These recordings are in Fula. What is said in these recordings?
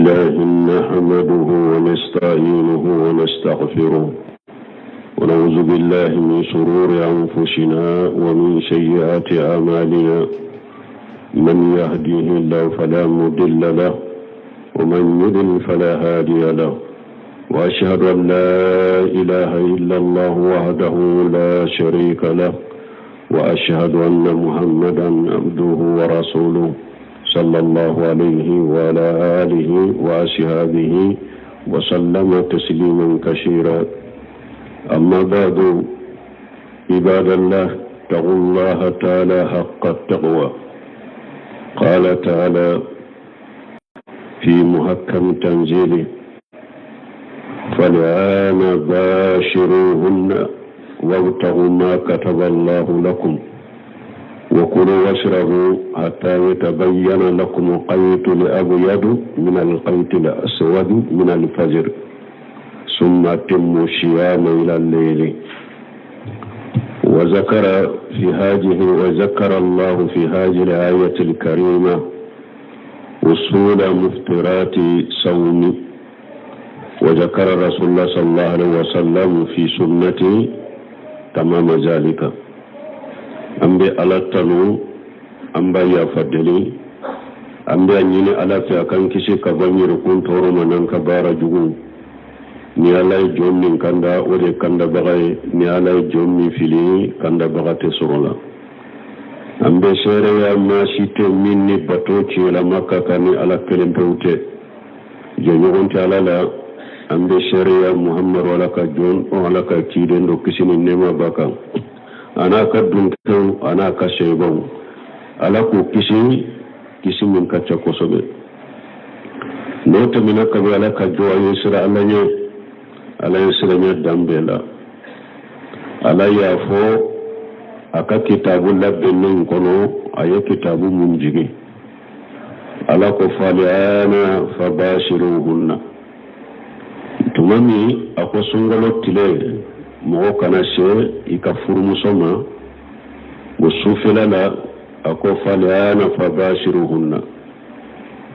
الله نحمده ونستعينه ونستغفره ونعوذ بالله من شرور أنفسنا ومن سيئات أعمالنا. من يهديه الله فلا مضل له ومن يضلل فلا هادي له، وأشهد أن لا إله إلا الله وحده لا شريك له، وأشهد أن محمدا عبده ورسوله صلى الله عليه وعلى آله وأصحابه وسلم تسليما كثيرا. أما بعد، عباد الله، اتقوا الله تعالى حق التقوى. قال تعالى في محكم تنزيله: فالآن باشروهن وابتغوا ما كتب الله لكم وكلوا واشربوا حتى يتبين لكم الخيط الأبيض من الخيط الأسود من الفجر ثم أتموا الصيام إلى الليل. وذكر الله في هذه الآية الكريمة أصول مفطرات صوم، وذكر رسول الله صلى الله عليه وسلم في سنته تمام ذلك. أمبي على التنو أمبي يفضلي أمبي أنيني على فيكان كشي كباني ركون تورو منان كبارا جغو ni alay jommi kanda ode kanda bagay ni alay jommi fili kanda bagate sorola. Ambe sere ya masite minni bato ci la makka kani ala kelempewte je nyogonte ala la. Ambe sere ya muhammad wala ka jon wala ka kide ndo kisini nema baka ana ka dunkew ana ka sheybaw ala ko kisi min ka chakosobe no tamina ka ala ka joye sira alanye ala yasiranya dambela ala yafo aka kitabu labbenin kono aya kitabu munjigi ala ko faliana fabashiruhunna tumami ako sungalo tile mo kana she ikafuru soma musufila la ako faliana fabashiruhunna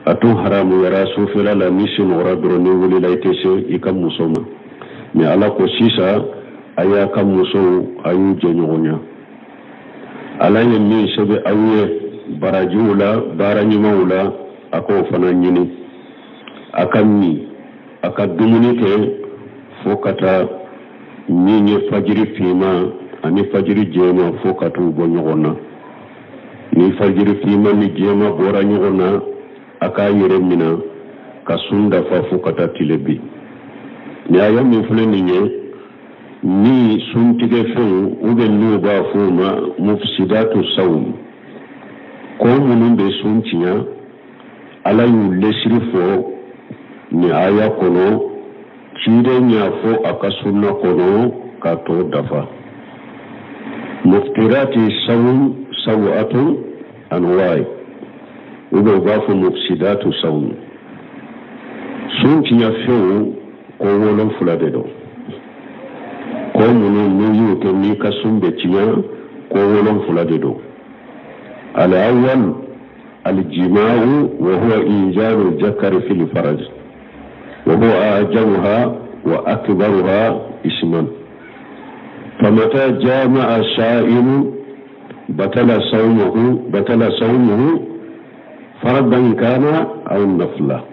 atu haramu yara sufila la mission oradro ni wuli laitese ikamusoma mi ala ko sisa aya kam muso ayu jenyonya ala yen mi sebe awye barajula baranyimawla ako fana nyini akammi akadumuni ke fokata nyinye fajiri fima ani fajiri jema fokatu bonyogona ni fajiri fima ni jema bora nyogona aka yeremina kasunda fa fokata tilebi ni aya min fule ni suntige fen ube nuba fuma mufsidatu sawm ko munun be suntinya ala yu lesrifo ni aya kono chide nya fo akasunna kono kato dafa. Muftirati sawm sawatun anwai ube bafu mufsidatu sawm suntinya fen ko wolon fulade do ko munu nuyu ke ni kasumbe tinya ko wolon fulade do. Al awwal al jima'u wa huwa injalu al jakari fil faraj wa huwa ajawha wa akbaruha isman. famata jama'a sha'imu batala sawmuhu faradan kana aw nafla.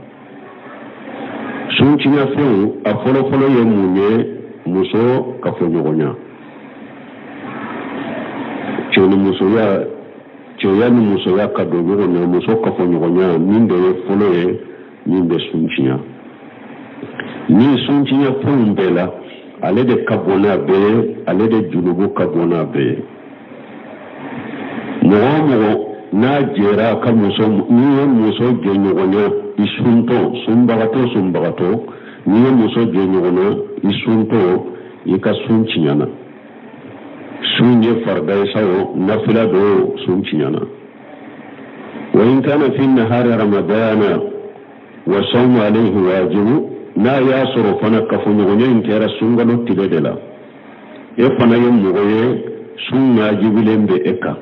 sun cinya fen a fɔlɔfɔlɔ ye mun ye muso kafoɲɔgɔnya cɛya ni musoya ka don ɲɔgɔn na muso kafoɲɔgɔnya min de ye fɔlɔ ye min bɛ sun cinya. ni sun cinya fɛnw bɛɛ la ale de ka bon n'a bɛɛ ye, ale de junubu ka bon n'a bɛɛ ye. mɔgɔ o mɔgɔ n'a jɛra ka muso ni ye muso jɛ ɲɔgɔnya i sunbagatɔ ni ye muso jɛ ɲɔgɔnya i suntɔ i ka sun tiɲana. sun ye farida ye sawo nafila do sun tiɲana. wa in kana fi nahari ramadana wa sawmu alayhi wajibu, n'a y'a sɔrɔ fana kafoɲɔgɔnya in kɛra sunkalo tile de la, e fana ye mɔgɔ ye sun wajibilen bɛ e kan.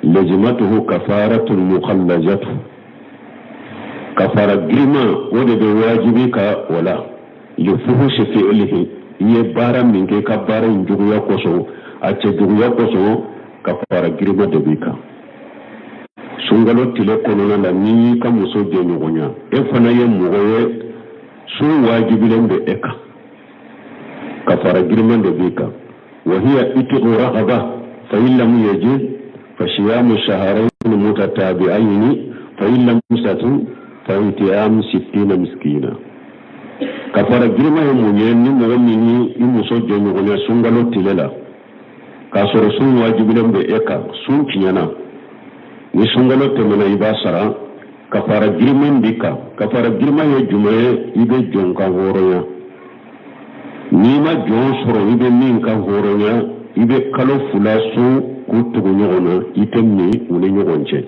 لزمته كفارة مخلجته kafara girma wanda bai wajibi ka wala yufuhu shi fi'lihi ye bara min ke ka bara injugu ya koso a ce jugu ya koso kafara girma da bika sungalo tile kono na ni ka muso de nyonya e fana ye mugoye sun wajibi lembe eka kafara girma da bika wa hiya itiqu raqaba fa in lam yajid fa siyamu shahrayn mutatabi'ain fa in lam yastati fa it'am 60 miskina kafara girma ye munye ni mo ni muso de nyonya sungalo tile la ka soro sun wajibi lembe eka sun kinyana ni sungalo temena ibasara kafara girman bika kafara girma ye jumaye ibe jonka horonya ni ma jon soro ibe min ka horonya ibe kalo fula su kutugu nyogona itemni uni nyogonche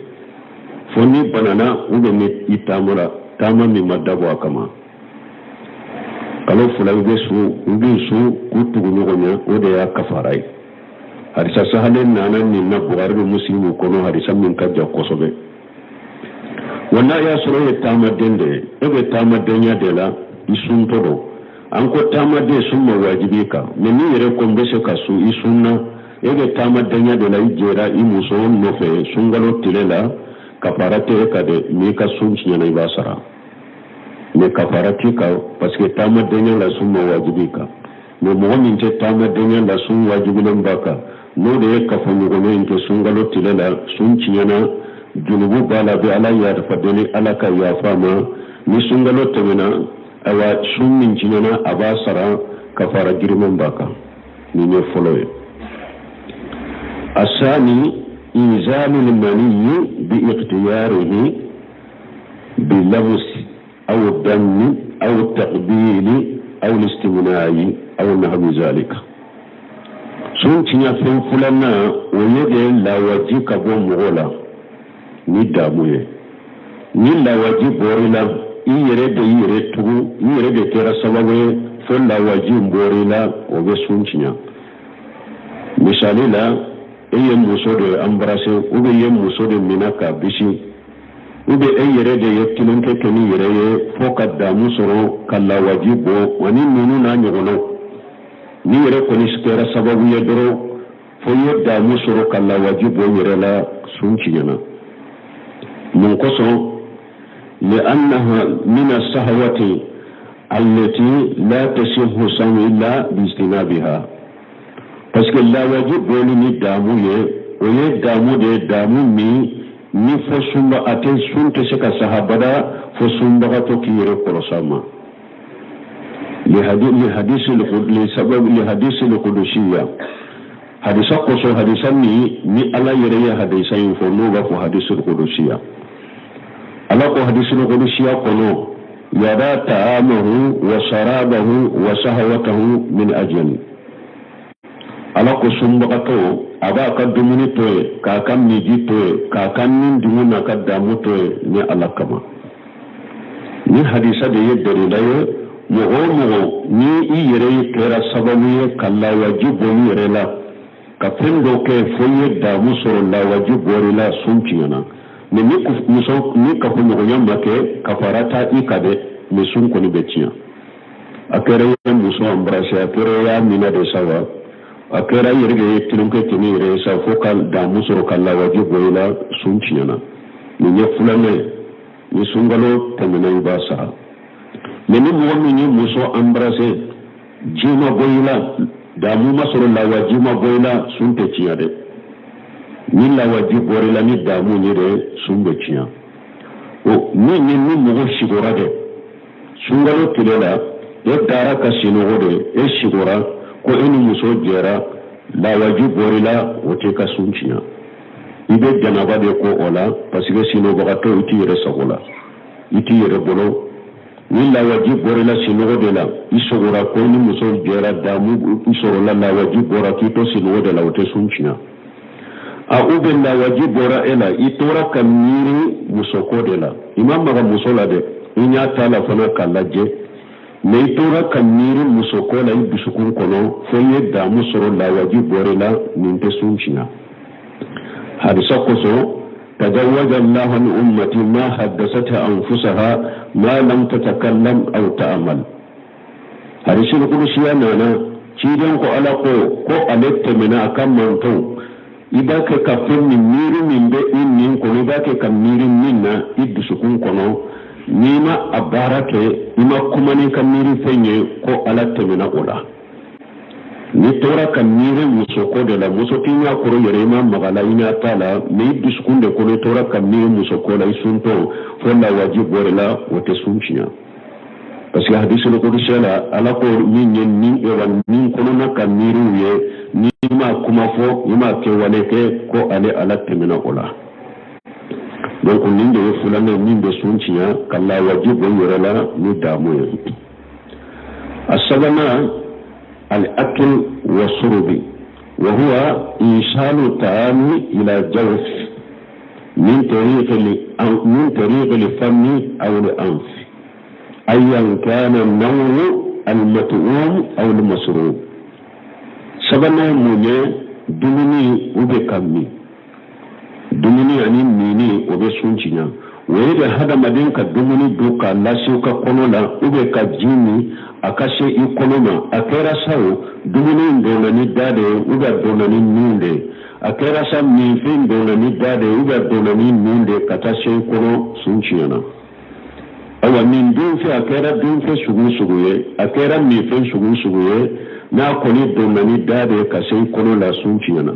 foni banana ube ni itamura tama mi madabo akama kalo fula ibe su kutugu nyogonya ode ya kafarai hadisa sahalen nanan ni na buhari muslimu kono hadisa min kajja kosobe wanda ya soro ya tama dende ebe tama denya dela isun todo anko tama de summa wajibi ka meni yere kombe se kasu isunna ebe tama denya dela ijera imuso nofe sungalo tilela kafarate kade mi ka sunchinya na ibasara me kafarati ka paske tama denya la summa wajibi ka me mu'min te tama denya la summa wajibi lambaka no de kafa nyugone inte sungalo tilela sunchinya na junubu bala bi ala ya fadeli ala ka ya fama ni sungalo temena awa summin cinyana abasara kafara girman baka ni ne foloye asani inzalu limani bi iqtiyarihi bi labs aw dam aw taqbil aw istimna'i aw nahwi zalika sun cinya fen fulana oyede lawaji ka bo mogola ni damuye ni lawaji borila iyere tugu iyere de kera sababu fo lawaji borila obe suncinya misali la eye muso de ambrase ube ye muso de minaka bishi ube eyere de yetilon ke keni yere ye fo ka damu soro kallawaji bo wani nunu na nyogono ni yere koni kera sababu ye doro fo ye damu soro kallawaji bo yere la suncinya na منقصه لأنها من السهوة التي لا تصح صوم إلا باجتنابها parce la wajib boli ni damu ye o ye damu de damu ni fo sumba ate sunte seka sahabada fo sumba to kire korosama لحديث القدسية حديث قصو حديثا ni ala yere ya hadisa info no ba ko hadith القدسية ala ko hadith القدسية kono yada ta'amahu wa sharabahu wa shahawatahu min ajli ala ko sumbakato aba ka dumuni to ka kan ni jito ka kan nin dumuna ka damu to ni ala kama ni hadisa de yedere dayo mo ni iyere kera sababu kala wajibu ni rela ka pendo ke foye damu soro la wajibu rela sunciyana ne ni ku muso ni ka ko nyamba ke kafarata ikade me sun ko ni betiya akere muso ambrase akere ya mina de sawa akera yirge tilunke tini yire sa fokal da musoro kala wajibu ila sunciyana ni ne fulane ni sungalo tamina ibasa ni muwami ni muso ambrase jima boyla da mu masoro la wajibu boyla sunte ciyade ni la wajibu ila ni da mu ni de sunbe ciya o ni mugo shigora de sungalo tilela yadara ka sinogo de e shigora ko eni muso jera la wajibu borila wote ka sunciya ibe janaba de ko ola parce que sino bagato iti yere sagola iti yere bolo ni la wajibu borila sino de la isogora ko ni muso jera damu isoro la wajibu bora kito sino de la wote sunciya a ube la wajibu bora ela itora kamiri muso ko de la imam maga muso la de inya tala fana kalaje mais tora kamiri musoko la ibisukun kono foye damu soro la wajibu borela ninte sunchina hadisa koso تزوج الله عن أمتي ما حدثتها أنفسها ما لم تتكلم أو تعمل. هذا شيء يقول شيئا أنا شيئا على كو ألت من أكم منتو إذا كفر من مير من بئن من كن إذا كمير منا إد سكون كنو نيما أبارك إما كماني كمير فيني كو ألت من أولا ni tora kamire musoko de la musokinya koro yerema magala ina tala ni diskunde ko tora kamire musoko la isunto fonda wajib borela wote sunchinya parce que hadisi no ko dishela ala ko nyen ni e wan ni kono na kamire ye ni ma kuma fo ima ke waleke ko ale ala temena ola donc ninde fulane ninde sunchinya kala wajib borela ni damu asagana الأكل والشرب وهو إيصال الطعام إلى الجوف من طريق الفم أو الأنف أيا كان النوع المطعوم أو المشروب سبنا مني دمني وبكمي دمني يعني ميني وبسونجنا وإذا هذا مدين كدمني دوكا لا سيوكا كونولا وبكجيني akashe ikonoma akera sawo dumuni ndona ni dade uga dona ni nunde akera sa mife ndona ni dade uga dona ni nunde katashe ikono sunchiana awa min dunfe akera dunfe sugu akera mife sugu na koni dona ni dade kashe ikono la sunchiana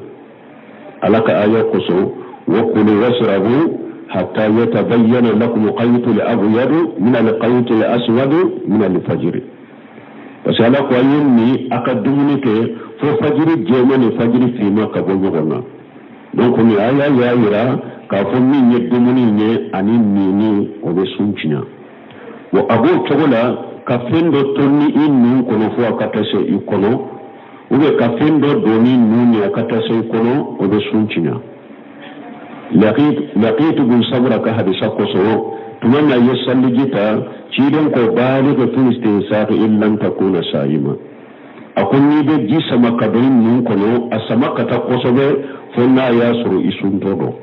alaka aya koso wakulu wasrabu hatta yatabayyana lakum qaytul abyad min al-qaytil aswad min al-fajr parce que ala ko yinni akadumuni ke fo fajiri jemani fajiri fima ka bo nyogona donc ni aya ya yira ka fo min yedumuni nye ani nini o be sunchinya wo abo chogola ka fendo tonni innu kono fo akatase ikono ube ka fendo doni nuni akatase ikono o be sunchinya laqitu bin sabra ka hadisa koso tumanna yasalli jita ciiden ko baaliga filistin saatu illan takuna saima akunni be ji sama kadoyin nun kono a sama kata kosobe fonna ya suru isuntodo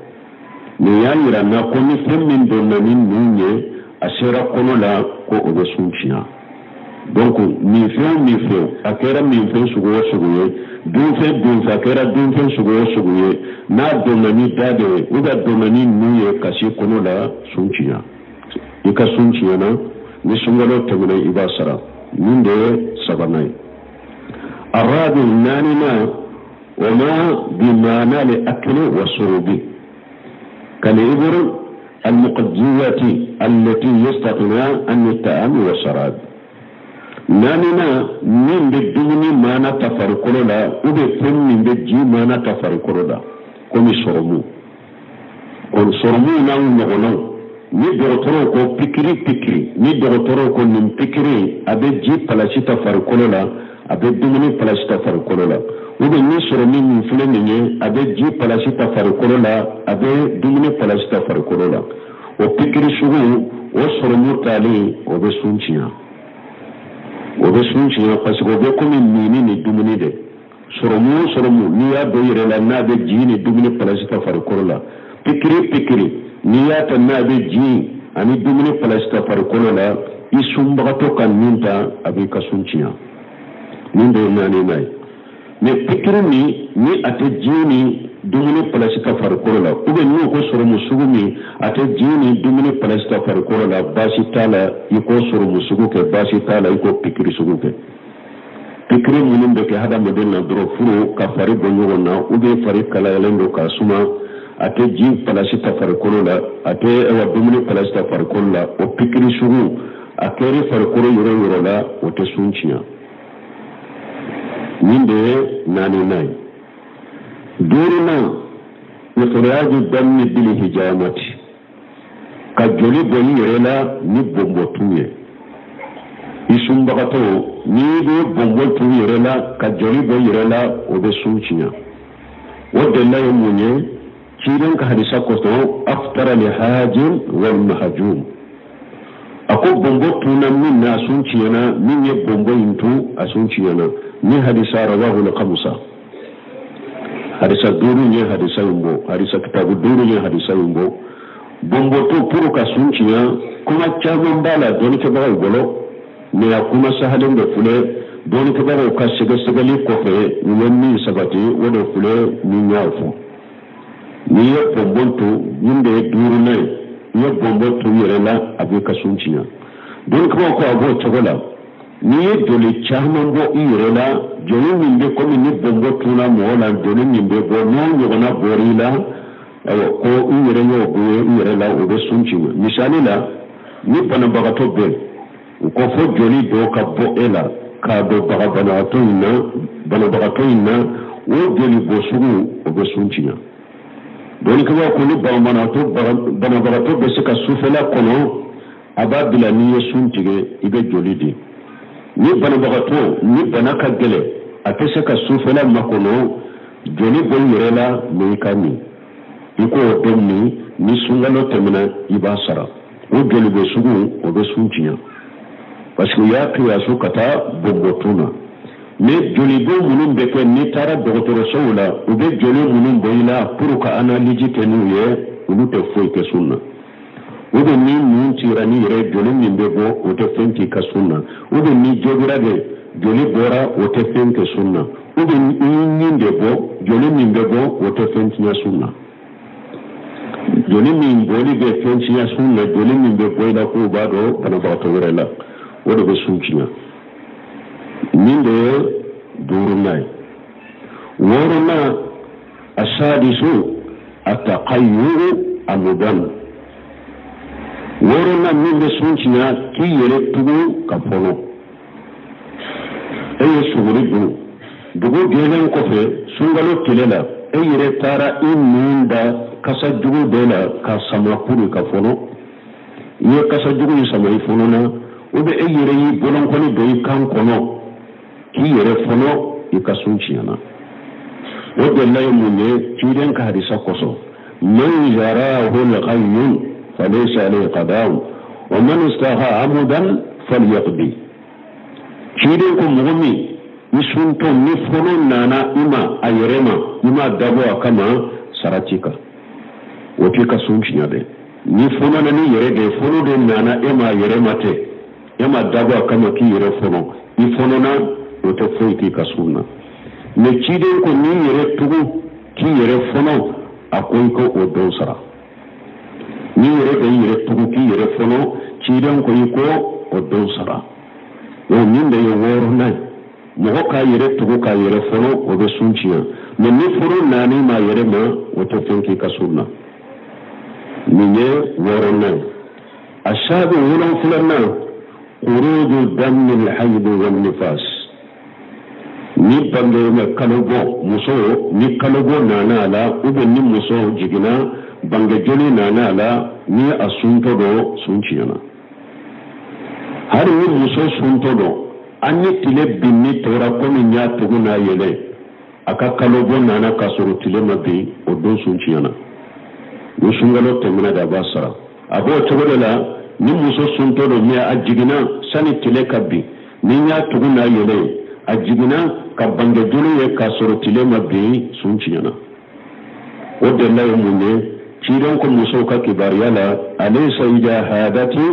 ne ya yira na konni femmin donnanin nunye a sera kono la ko obe sunchiya donc mi feo akera mi feo sugo dunfe akera dunfe sugo na donnani dade uga donnani nuye kasi kono la sunchiya ika sunchiya na ni sungalo tamina ibasara ninde sabanai arabi nanina wama bimana li akli wa surubi كالإبر المقدية التي يستغنى عن الطعام والشراب ناننا من بدون ما نتفرق لا وبفن من بدجي ما نتفرق لا كم صرمو كم صرمو نغنو ni dɔgɔtɔrɔw ko pikiri ni dɔgɔtɔrɔw ko nin pikiri a bɛ ji palasi ta farikolo la a bɛ dumuni palasi ta farikolo la ou bien ni sɔrɔ min filɛ nin ye a bɛ ji palasi ta farikolo la a bɛ dumuni palasi ta farikolo la o pikiri sugu o sɔrɔmu talen o bɛ sun tiɲɛ parce que o bɛ komi nini ni dumuni de sɔrɔmu n'i y'a dɔn yɛrɛ la n'a bɛ ji ni dumuni palasi ta farikolo la pikiri n'i y'a ta n'a bɛ ji ani dumuni palasi ta farikolo la i sunbagatɔ ka nin ta a b'i ka sun tiɲɛ nin de ye naani n'a ye mais pikiri ni a tɛ ji ni dumuni palasi ta farikolo la ou bien n'o ko sɔrɔmu sugu min a tɛ ji ni dumuni palasi ta farikolo la baasi t'a la i ko sɔrɔmu sugu kɛ baasi t'a la i ko pikiri sugu kɛ pikiri minnu bɛ kɛ hadamaden na dɔrɔn furu ka fari bɔ ɲɔgɔn na ou bien fari kalayalen don k'a suma a tɛ ji palasi ta farikolo la a tɛ dumuni palasi ta farikolo la o pikiri sugu a kɛra farikolo yɔrɔ la o tɛ sun tiɲɛ nin de ye naaninan ye duurunan ikhraju dammi bil hijamati ka joli bɔ i yɛrɛ la ni bɔnbɔtu ye i sunbagatɔ n'i bɛ bɔnbɔ tu yɛrɛ la ka joli bɔ i yɛrɛ la o bɛ sun tiɲɛ o delila ye mun ye ciiden ka hadisa kɔsɔn aftara li hajin wal mahjum a ko bɔnbɔ tunna min na a sun tiɲɛna min ye bɔnbɔ in tu a sun tiɲɛna ni hadisa rawahu al khamsa hadisa duru nye hadisa yumbo hadisa kitabu duru nye hadisa yumbo bombo to puru ka sunchiya kuma chaman bala doni ke baga golo ne akuma sahalen de fule doni ke baga ka sigali ko fe ni sabati wodo fule ni nyafu ni ye bombonto yinde duru ne ye bombonto yerela abe ka sunchiya doni ko abo chogola ni ye dole chaman bo yerela joni minde ko ni bombo tuna mo la joni minde bo no nyona borila ko yere yo go yere la o be sunchi misali la ni bana bagato be ko fo joli do ka bo ela ka do bagato ina o joli bo sugu o be sunchi na doni ko ko ni bana bagato be se ka sufela kono ababila ni ye sunchi ge ibe joli di ni bana bagato ni bana ka gele atese ka sufela makono joli bo yere la ni kami iko donni ni sungalo temna ibasara o joli be sugu o be sunchiya parce que ya kiya su kata bobotuna ne joli bo munum be ko ni tara dogotoro sawla o be joli munum boyla pour ka analyse tenu ye o te foy ke sunna o be ni mun tirani re joli min be bo o te fenti ka sunna o be ni jogirade joli bora o te fenti sunna o be ni de bo joli min be bo o te fenti sunna joli min boli be fenci ya sunna joli min be boyda ko bado bana ba to wala wodo be sunciya min de durunay woruna asadisu ataqayyur amudan woruna min be sunciya ki yere tugu kapono eye suguri dugu gelen ko fe sungalo tilela eye tara inunda kasa jugu dela ka sama puru ka fono ye kasa jugu ni sama ifono na ube eyere yi bolon koni do kan kono ki yere fono ikasunchiana ode lay munye tiden ka hadisa koso man yarahu al-ghayyun falaysa alayhi qadam wa man istaha amudan falyaqdi tiden ko mugumi isunto ni fono nana ima ayerema ima dabo kama saratika wote ka sunchiya de ni fono na ni yere de fono de nana ema yere mate ema dabo kama ki yere fono ni fono na wote foiti ka sunna ne chide ko ni yere tugu ki yere fono akoy ko o don sara ni yere de yere tugu ki yere fono chide ko yiko o don sara o min de yo woro na mo ka yere tugu ka yere fono o be sunchiya ne ni fono nani ma yere ma wote fonki ka sunna minye worona ashabu wolon fulana urudu dam al-hayd wal nifas ni bange me kalogo muso ni kalogo nana la ube ni muso jigina bange joli nana la ni asunto do sunchiyana har ni muso sunto do anni tile binni tora komi nya tuguna yele aka kalogo nana kasuru tile mabi o do sunchiyana musungalo temina da basara abo togola ni muso sunto do mi ajigina sani tile kabbi ni nya tuguna yele ajigina ka bange julu ye ka soro tile mabbi sunchiyana o de la munne ciron ko muso ka kibariyala alaysa ijahadati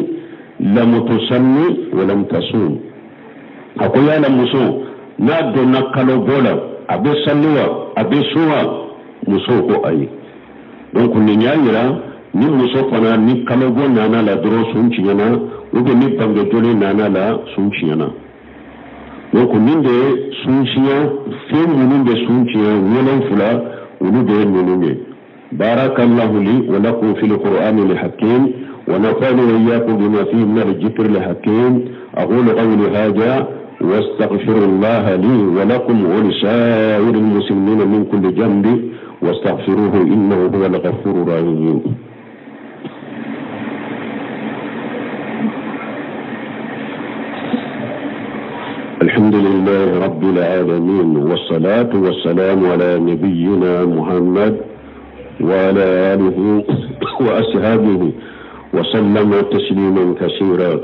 lam tusanni wa lam tasun akoya la muso na do nakalo bola abe salwa abe suwa muso ko ayi donc ni nyaayira ni muso fana ni kalogo nana la dro sunchiyana ube ni bange jole nana la sunchiyana donc ninde sunchiya fe muninde sunchiya wolon fula ulude mununge barakallahu li wa lakum fil qur'ani al hakim wa nafa'ani wa iyyakum bima fihi min al dhikri al hakim aqulu qawli hadha واستغفر الله لي ولكم ولسائر المسلمين من كل جنب واستغفروه إنه هو الغفور الرحيم الحمد لله رب العالمين والصلاة والسلام على نبينا محمد وعلى آله وأصحابه وسلم تسليما كثيرا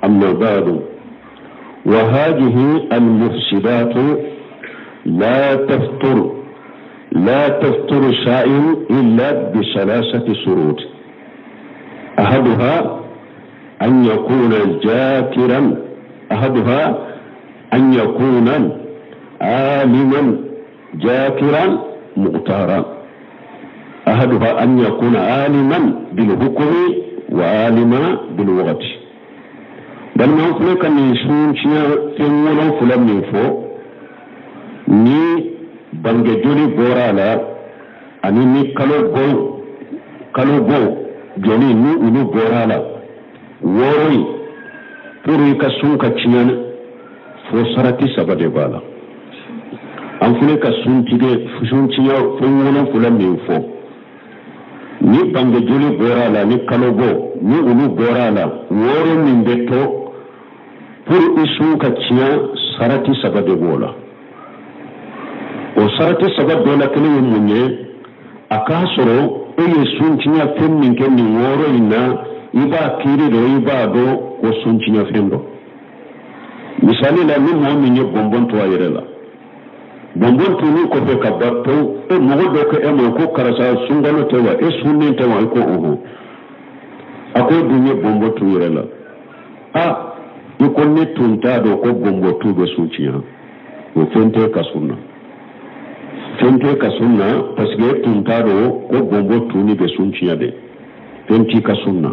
أما بعد وهذه المفسدات لا تفتر لا تفطر الصائم إلا بثلاثة شروط. أحدها أن يكون ذاكرا، أحدها أن يكون عالما ذاكرا مختارا، أحدها أن يكون عالما بالحكم وعالما بالوقت. بل ما فلك من سنشيا فمولو فلم يفو ni bange joli borala ani ni kalo go joli ni unu borala wori puri ka sunka ciyan fo sarati sabade bala an fune ka suntide fusunciya fumwono fulam yufo ni bange joli borala ni kalo go ni unu borala wori min beto puri isunka ciyan sarati sabade bola o sarati sabab dola kele munye akasoro eye sunchinya femmin kenni woro ina iba kiri do iba do o sunchinya fendo misali la min mo minye bombon to ayirela bombon to ni ko fe kabato e mo do ko e mo ko karasa sungalo tewa e sunni tewa ko oho ako dunye bombo to ayirela ikon ne tunta do ko bombo to be sunchinya o fente kasunna fente ka sunna parce que tuntado ko bombo tuni be sunchiya de fenti ka sunna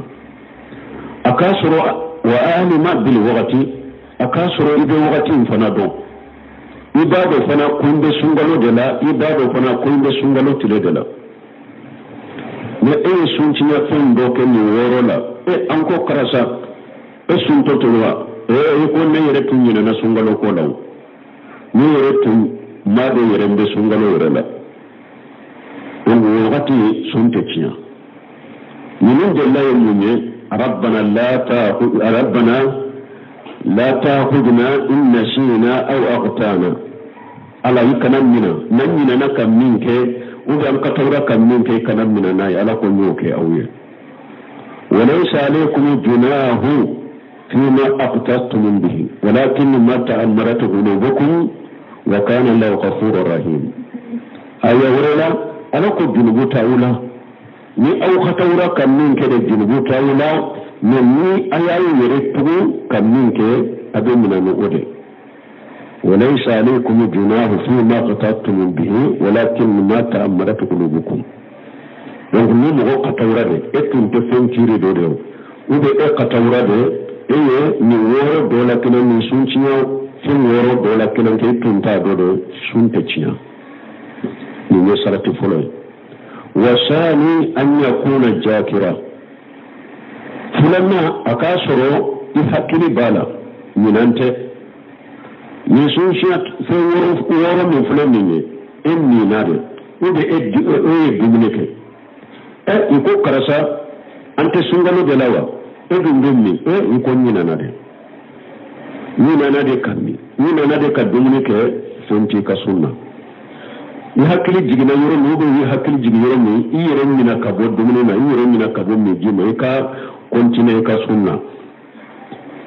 akasoro wa alima bil waqti akasoro ibe waqti fana do ibado fana kunde sungalo de la ibado fana kunde sungalo tile de la ne e sunchiya fendo ke ni worola e anko karasa e sunto tolwa e ko ne yere tunyi na sungalo ko law ni yere tun ما دو يرم بسونغلو يرلا ووقتي سنتكيا من جل يومي ربنا لا تأخذنا إن نسينا أو أخطأنا على يكنمنا نمنا نكم منك وجم كتورا كم منك كنمنا ناي على كل يوك أوي وليس عليكم جناح فيما أخطأتم به ولكن ما تأمرت قلوبكم وكان الله غفورا رحيم. أيا ولا أنا كنت جنبو تاولا ni أو خطورا كم منك جنبو تاولا ni أيا يرتبو كم منك أبي من النقود. وليس عليكم جناح فيما أخطأتم به ولكن ما تأمرت قلوبكم. donc ni mo خطورا de etun te fenkiri do de ou de خطورا de ni woro do la kene ni sunchiyo fin woro do la kene ke tunta do sunte chiya ni ne sarati foloy wasani an yakuna jakira fulanna akasoro ifakili bala minante ni sunchiya fin woro min fulanni ne enni nade ou de dumneke iko karasa ante sungalo de lawa dumni iko nyina nade ni nade kammi ni nade ka dumni ke fonti ka sunna ni hakili jigina yoro no do ni hakili jigi yoro ni iyere mina ka bo dumni na iyere mina ka bo mi jima ka continue ka sunna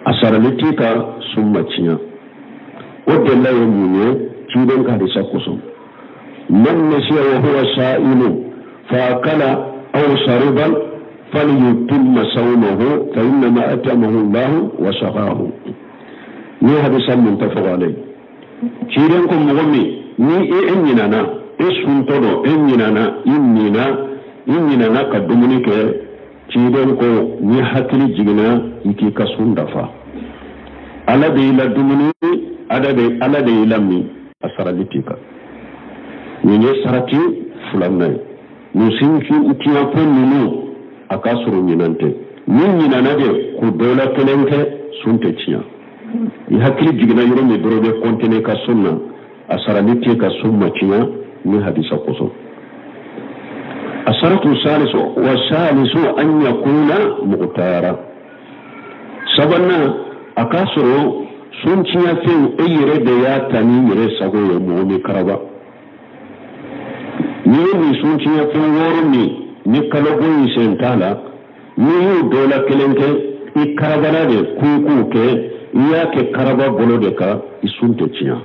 asara litika summa chinya o de la yemunye chiden ka de sakoso man nasiya wa huwa sa'ilu fa kala aw shariban فليتم صومه فإنما أتمه الله وسقاه ni hadisa muntafaq alay kiren ko mogommi ni ennyina na esuntodo ennyina na innina na kadumuni ke kiren ko ni hakili jigina iki kasunda fa ala de ila dumuni ala de ila mi asaralitika ni ne sarati fulanay musinki utiya ponnunu akasuru nyinante nyinana de ku dola kelenke sunte ciya i hakili jigina yoro mi dorobe kontine ka sunna asaraliti ka summa ciya ni hadisa koso asaratu salisu wa salisu an yakuna muqtara sabanna akasuru sun ciya fin eyire de ya tani yire sago ya mu'mi karaba ni sun ciya fin woro ni kalogo sentala ni dola kelenke i karabana de kuku ke iya ke karaba bolo de ka isunte ciya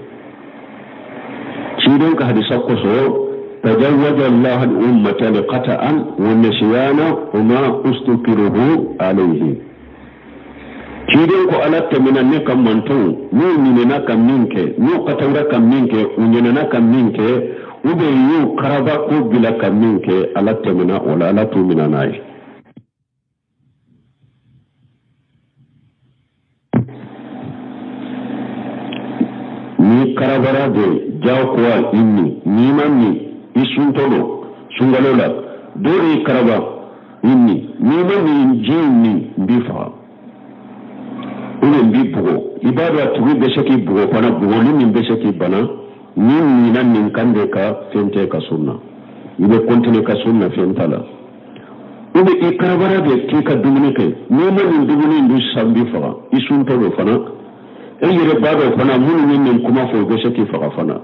ciren ka hadisa koso تزوج الله الأمة لقطعا والنسيان وما استكره عليه كيدنكو ألت من النكم منتو نؤمننا كم منك نقطورا كم منك ونيننا كم منك وبيو كربا قبلا كم منك ألت منا ولا ألت من ناي ni karabara de jawkuwa inni ni manni isuntolo sungalola dori karaba inni ni manni jinni bifa ule mbibugo ibada tuwi beshaki bugo pana bugo ni beshaki bana ni nan nin kande ka fente ka sunna ibe kontine ka sunna fentala ube ikarabara de kika dumuni ke ni manni dumuni ndu sambi fa isuntolo fana eyire bado fana munu min kuma fo beshaki fa fana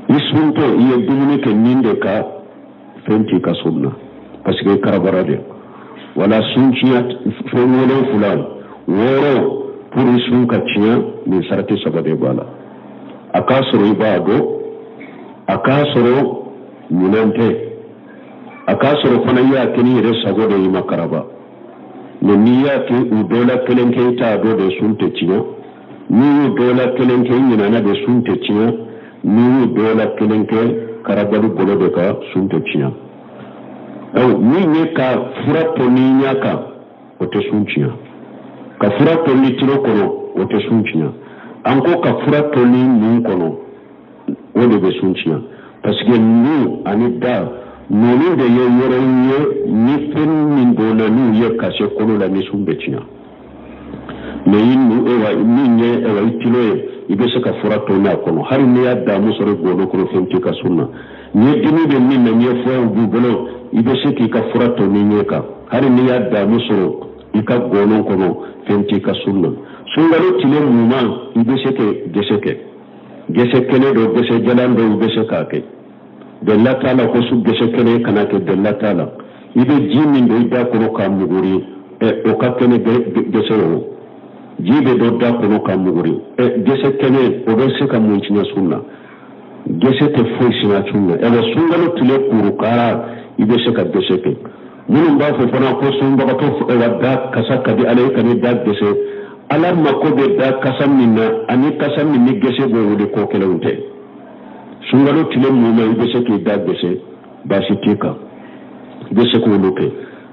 isunto iye dumuni ke ninde ka fenti ka sunna parce que karabara de wala sunchiya fenwolo fulan woro pour sun ka tiya ni sarati sabade bala akasoro ibado akasoro munante akasoro fana ya kini re sagode yi makaraba ne niya ke udola kelenke ta do de sunte tiya ni udola kelenke nyina na de sunte tiya ni dola kelenke karabalu golo de ka sunte tiya ni ne ka furato ni nyaka ote sunchiya ka furato ni tiro kono ote sunchiya anko ka furato ni mun kono wode be sunchiya parce que nous ani da nonu de ye yoro ye ni fen min dona nu ye ka se kono la ni sumbe tiya me yinu ewa ni nye ewa itiloye ibe se ka furato na kono hari ne ya da musore gono kono fenti ka sunna ni dimi be min na nye fo bu bolo ibe se ki ka furato ni nye ka hari ne ya da musoro ika gono kono fenti ka sunna sungalo tile muma ibe se ke gese kene do gese jalan do gese ka ke de la tala ko su gese kene kana ke de la tala ibe jimi do ida kono ka muguri o ka kene gese o jibe do da kono ka muguri gese kene o be se ka mun cinya sunna gese te foisi na sunna e sungalo tile kuru kara ibe se ka gese ke mun ba fo fana ko sun ba to e wadda kasaka di alayka ni da gese alar mako be da kasam minna ani kasam minni gese go wudi ko kelawte sungalo tile mun ma ibe se ke da gese ba sitika gese ko loke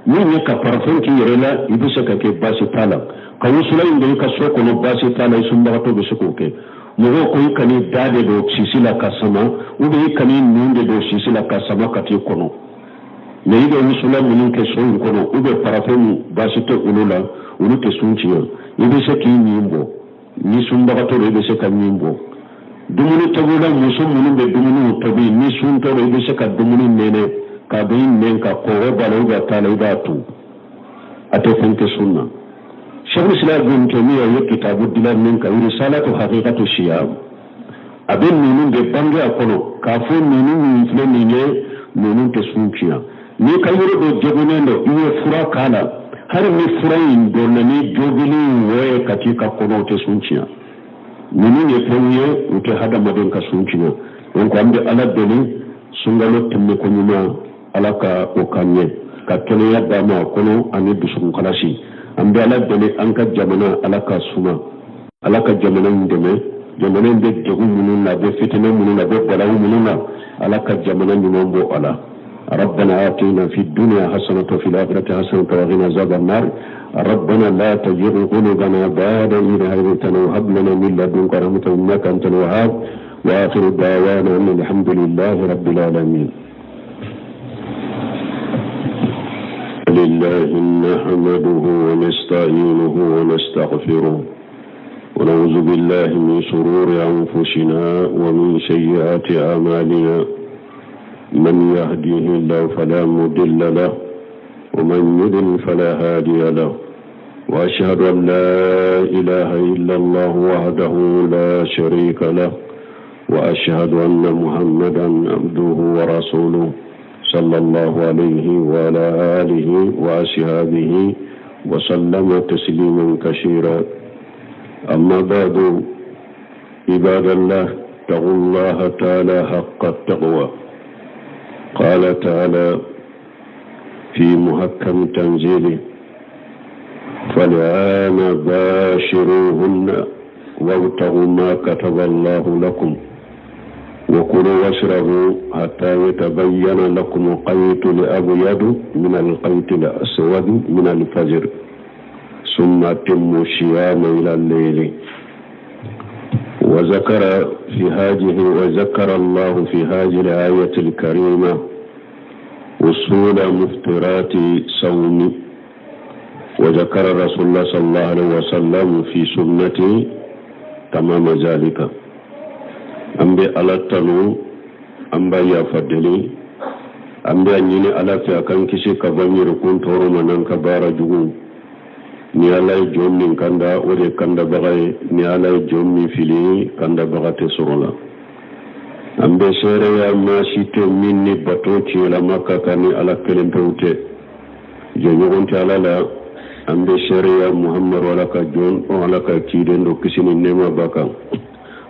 ni ka parfum ki yerela ibe se ka ke ba sitala ka wusula inde ka soko no ba sitala isumba to be se ko ke mugo ko ikani dade do sisila kasama ube ikani nunde do sisila kasama kati kono ne ibe wusula mun ke so kono ube parfum ba sito ulula ulute sunchiyo ibe se ki nimbo ni sumba to ibe se ka nimbo dumuni tabula musumunu be dumuni tabi ni sunto ibe se ka dumuni nene ka bayin men ka ko balo ga tala ida tu ate fonke sunna shaykhul islam ibn taymiyyah yo kitabu dilal men ka risalatu haqiqatu shiyam abin nunun de bangi akono ka fu nunun ni fle ni ne nunun te sunkiya ni kayiro do jogone iwe fura kala har ni furayin do nani jogili woye katika kono te sunkiya nunun ye penye ute hada maden ka sunkiya donc ambe ala deni sungalo temme ko nyuma alaka o kanye ka kene yadda ma kono ani dusun kalashi ambe ala deni anka jamana alaka suma alaka jamana ndeme jamana de jogu munun na be fitene munun na be balawu munun na alaka jamana nyombo ala ربنا آتنا في الدنيا حسنة وفي الآخرة حسنة وقنا عذاب النار ربنا لا تزغ قلوبنا بعد إذ هديتنا وهب لنا من لدنك رحمة إنك أنت الوهاب وآخر دعوانا أن الحمد لله رب العالمين لله نحمده ونستعينه ونستغفره ونعوذ بالله من شرور أنفسنا ومن سيئات أعمالنا من يهديه الله فلا مضل له ومن يضلل فلا هادي له وأشهد أن لا إله إلا الله وحده لا شريك له وأشهد أن محمدا عبده ورسوله صلى الله عليه وعلى آله وأصحابه وسلم تسليما كثيرا أما بعد عباد الله اتقوا الله تعالى حق التقوى قال تعالى في محكم تنزيله فالآن باشروهن وابتغوا ما كتب الله لكم وكلوا واشربوا حتى يتبين لكم الخيط الأبيض من الخيط الأسود من الفجر ثم أتموا الصيام إلى الليل. وذكر الله في هذه الآية الكريمة أصول مفطرات صوم، وذكر رسول الله صلى الله عليه وسلم في سنته تمام ذلك. أمبي على التنو أمبي يفضلي أمبي أنيني على فيكان كشي كبامي ركون تورو منان كبارا جغو ni alay jommi kanda ore kanda bagay ni alay jommi fili kanda bagate sorola ambe sere ya masite minni bato ci la makka kani ala kelen tawte je nyogonte ala la ambe sere ya muhammad wala ka jon o ala ka kiden do kisini nema baka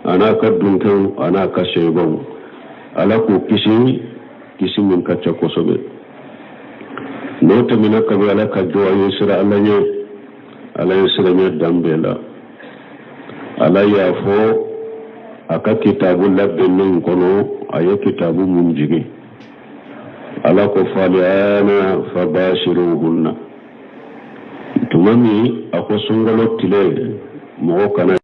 ana ka dunkan ana ka shebon ala ko kisi min kacca ko sobe no tamina ka ala ka jo ayi sira ala nye ala yisiranya dambela ala yafo aka kitabu labbenin kono aya kitabu munjigi ala ko faliana fabashiruhunna tumami ako sungalo tile mo kana